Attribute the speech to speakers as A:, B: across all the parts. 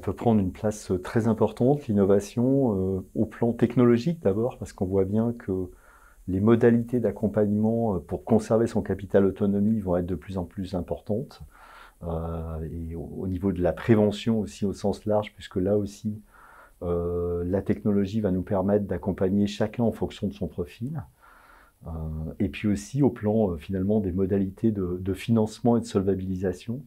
A: peut prendre une place très importante, l'innovation, au plan technologique d'abord, parce qu'on voit bien que les modalités d'accompagnement pour conserver son capital autonomie vont être de plus en plus importantes. Et au niveau de la prévention aussi au sens large, puisque là aussi, la technologie va nous permettre d'accompagner chacun en fonction de son profil. Et puis aussi au plan finalement des modalités de financement et de solvabilisation,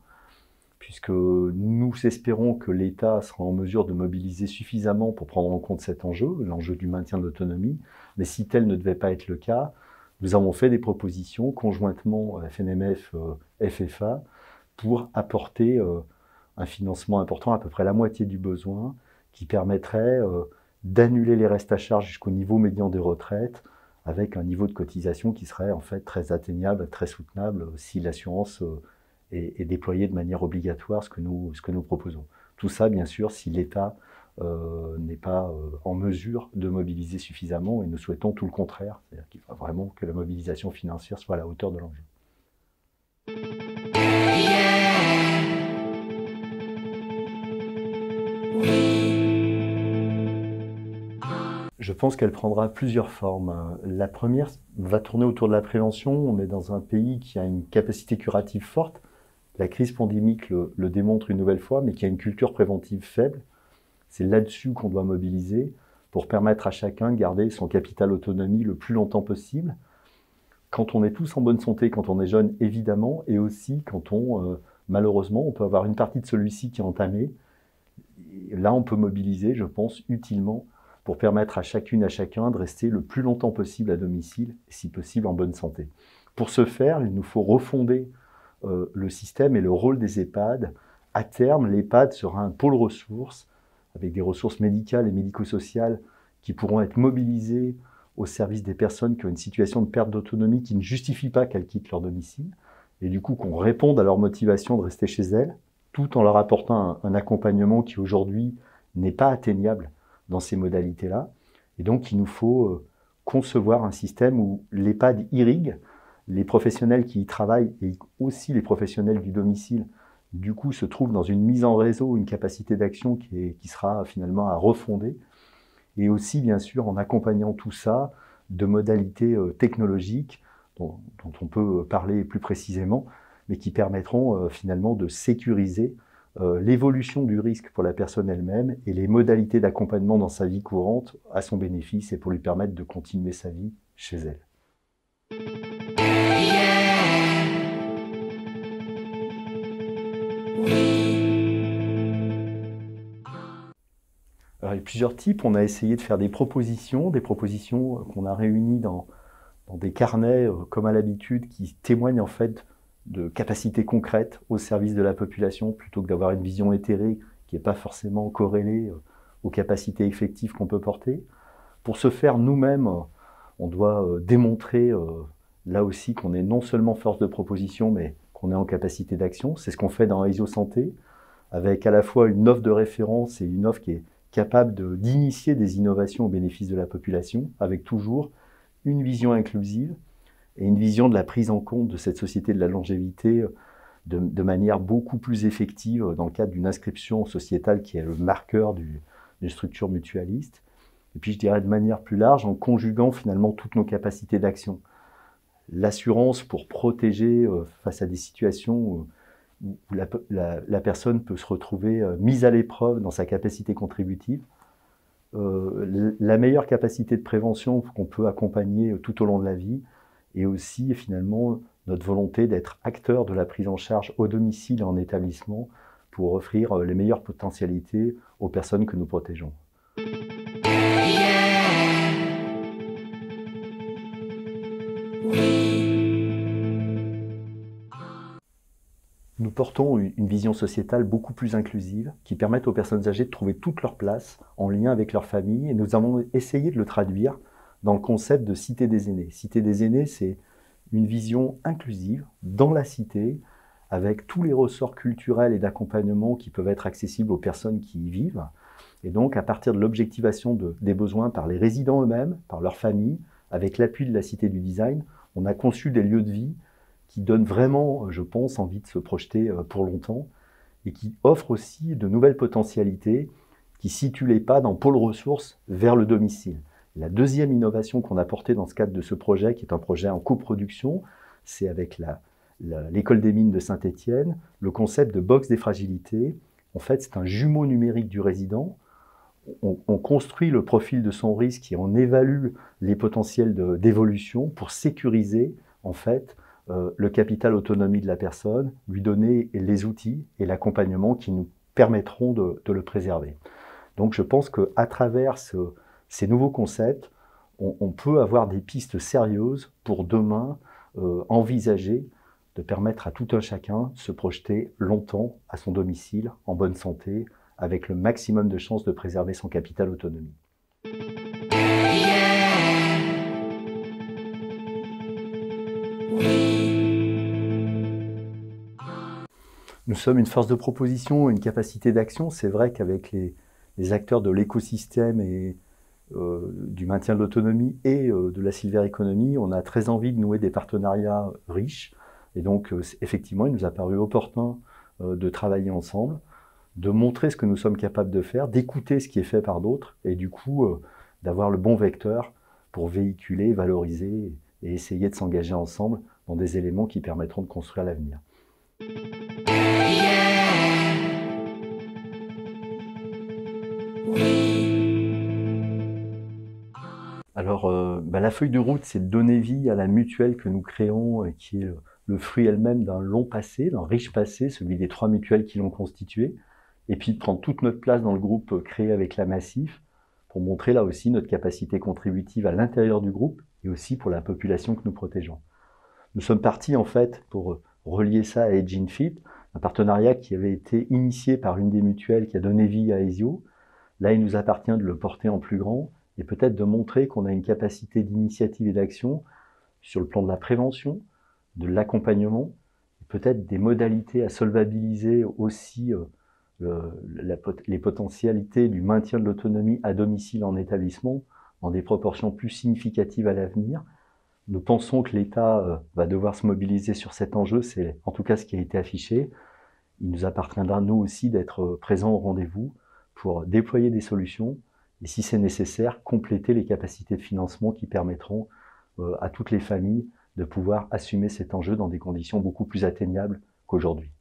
A: puisque nous espérons que l'État sera en mesure de mobiliser suffisamment pour prendre en compte cet enjeu, l'enjeu du maintien de l'autonomie. Mais si tel ne devait pas être le cas, nous avons fait des propositions conjointement à FNMF, FFA, pour apporter un financement important, à peu près la moitié du besoin, qui permettrait d'annuler les restes à charge jusqu'au niveau médian des retraites, avec un niveau de cotisation qui serait en fait très atteignable, très soutenable, si l'assurance est déployée de manière obligatoire, ce que nous proposons. Tout ça, bien sûr, si l'État n'est pas en mesure de mobiliser suffisamment, et nous souhaitons tout le contraire, c'est-à-dire qu'il faut vraiment que la mobilisation financière soit à la hauteur de l'enjeu. Je pense qu'elle prendra plusieurs formes. La première va tourner autour de la prévention. On est dans un pays qui a une capacité curative forte. La crise pandémique le démontre une nouvelle fois, mais qui a une culture préventive faible. C'est là-dessus qu'on doit mobiliser pour permettre à chacun de garder son capital autonomie le plus longtemps possible. Quand on est tous en bonne santé, quand on est jeune, évidemment, et aussi quand malheureusement, on peut avoir une partie de celui-ci qui est entamée. Et là, on peut mobiliser, je pense, utilement pour permettre à chacune, à chacun de rester le plus longtemps possible à domicile, et si possible en bonne santé. Pour ce faire, il nous faut refonder le système et le rôle des EHPAD. À terme, l'EHPAD sera un pôle ressources, avec des ressources médicales et médico-sociales qui pourront être mobilisées au service des personnes qui ont une situation de perte d'autonomie qui ne justifie pas qu'elles quittent leur domicile, et du coup qu'on réponde à leur motivation de rester chez elles, tout en leur apportant un accompagnement qui aujourd'hui n'est pas atteignable dans ces modalités-là. Et donc il nous faut concevoir un système où l'EHPAD irrigue les professionnels qui y travaillent et aussi les professionnels du domicile, du coup se trouvent dans une mise en réseau, une capacité d'action qui sera finalement à refonder, et aussi bien sûr en accompagnant tout ça de modalités technologiques dont on peut parler plus précisément, mais qui permettront finalement de sécuriser l'évolution du risque pour la personne elle-même et les modalités d'accompagnement dans sa vie courante à son bénéfice et pour lui permettre de continuer sa vie chez elle. Alors, il y a plusieurs types. On a essayé de faire des propositions qu'on a réunies dans des carnets, comme à l'habitude, qui témoignent en fait de capacités concrètes au service de la population, plutôt que d'avoir une vision éthérée qui n'est pas forcément corrélée aux capacités effectives qu'on peut porter. Pour ce faire, nous-mêmes, on doit démontrer là aussi qu'on est non seulement force de proposition, mais qu'on est en capacité d'action. C'est ce qu'on fait dans ISO Santé, avec à la fois une offre de référence et une offre qui est capable d'initier des innovations au bénéfice de la population, avec toujours une vision inclusive et une vision de la prise en compte de cette société de la longévité de manière beaucoup plus effective dans le cadre d'une inscription sociétale qui est le marqueur d'une structure mutualiste. Et puis je dirais de manière plus large, en conjuguant finalement toutes nos capacités d'action. L'assurance pour protéger face à des situations où la personne peut se retrouver mise à l'épreuve dans sa capacité contributive. La meilleure capacité de prévention qu'on peut accompagner tout au long de la vie, et aussi finalement notre volonté d'être acteur de la prise en charge au domicile et en établissement pour offrir les meilleures potentialités aux personnes que nous protégeons. Nous portons une vision sociétale beaucoup plus inclusive qui permette aux personnes âgées de trouver toute leur place en lien avec leur famille, et nous avons essayé de le traduire dans le concept de Cité des aînés. Cité des aînés, c'est une vision inclusive dans la cité, avec tous les ressorts culturels et d'accompagnement qui peuvent être accessibles aux personnes qui y vivent. Et donc, à partir de l'objectivation des besoins par les résidents eux-mêmes, par leur famille, avec l'appui de la Cité du Design, on a conçu des lieux de vie qui donnent vraiment, je pense, envie de se projeter pour longtemps. et qui offre aussi de nouvelles potentialités qui situent l'EHPAD dans pôle ressources vers le domicile. La deuxième innovation qu'on a portée dans ce cadre de ce projet, qui est un projet en coproduction, c'est avec l'école des mines de Saint-Étienne, le concept de box des fragilités. En fait, c'est un jumeau numérique du résident. On construit le profil de son risque et on évalue les potentiels d'évolution pour sécuriser en fait le capital autonomie de la personne, lui donner les outils et l'accompagnement qui nous permettront de le préserver. Donc je pense qu'à travers ces nouveaux concepts, on peut avoir des pistes sérieuses pour demain envisager de permettre à tout un chacun de se projeter longtemps à son domicile, en bonne santé, avec le maximum de chances de préserver son capital autonomie. Nous sommes une force de proposition, une capacité d'action. C'est vrai qu'avec les acteurs de l'écosystème et du maintien de l'autonomie et de la silver economy, on a très envie de nouer des partenariats riches. Et donc, effectivement, il nous a paru opportun de travailler ensemble, de montrer ce que nous sommes capables de faire, d'écouter ce qui est fait par d'autres, et du coup, d'avoir le bon vecteur pour véhiculer, valoriser et essayer de s'engager ensemble dans des éléments qui permettront de construire l'avenir. Alors, la feuille de route, c'est de donner vie à la mutuelle que nous créons et qui est le fruit elle-même d'un long passé, d'un riche passé, celui des 3 mutuelles qui l'ont constitué, et puis de prendre toute notre place dans le groupe créé avec la Massif pour montrer là aussi notre capacité contributive à l'intérieur du groupe et aussi pour la population que nous protégeons. Nous sommes partis en fait pour relier ça à Edge in Fit, un partenariat qui avait été initié par une des mutuelles qui a donné vie à Aesio. Là, il nous appartient de le porter en plus grand et peut-être de montrer qu'on a une capacité d'initiative et d'action sur le plan de la prévention, de l'accompagnement, peut-être des modalités à solvabiliser aussi les potentialités du maintien de l'autonomie à domicile en établissement dans des proportions plus significatives à l'avenir. Nous pensons que l'État va devoir se mobiliser sur cet enjeu, c'est en tout cas ce qui a été affiché. Il nous appartiendra, nous aussi, d'être présents au rendez-vous pour déployer des solutions et, si c'est nécessaire, compléter les capacités de financement qui permettront à toutes les familles de pouvoir assumer cet enjeu dans des conditions beaucoup plus atteignables qu'aujourd'hui.